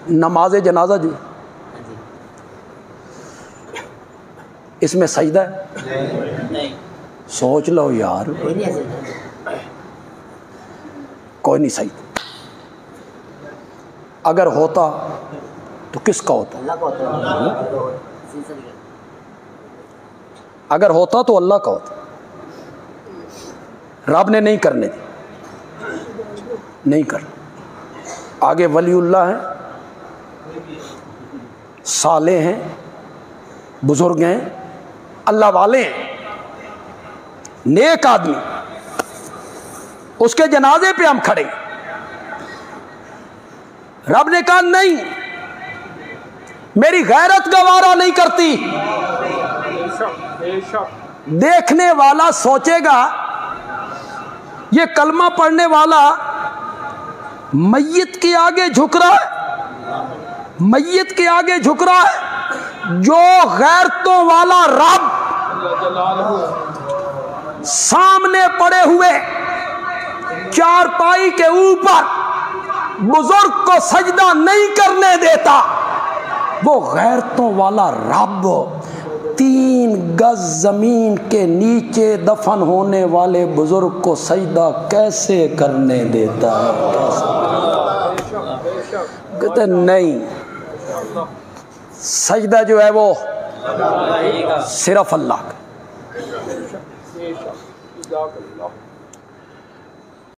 नमाज जनाजा जो इसमें सजदा है? सोच लो यार, कोई नहीं सजदा। अगर होता तो किसका होता? अगर होता तो अल्लाह का होता। रब ने नहीं करने दी, नहीं कर। आगे वलीउल्लाह हैं, साले हैं, बुजुर्ग हैं, अल्लाह वाले हैं, नेक आदमी, उसके जनाजे पे हम खड़े। रब ने कहा नहीं, मेरी गैरत गवारा नहीं करती। देखने वाला सोचेगा ये कलमा पढ़ने वाला मय्यत के आगे झुक रहा है, मय्यत के आगे झुक रहा है। जो गैरतों वाला रब सामने पड़े हुए चारपाई के ऊपर बुजुर्ग को सजदा नहीं करने देता, वो गैरतों वाला रब 3 गज जमीन के नीचे दफन होने वाले बुजुर्ग को सजदा कैसे करने देता है? कहते नहीं, सजदा जो है वो सिर्फ अल्लाह का।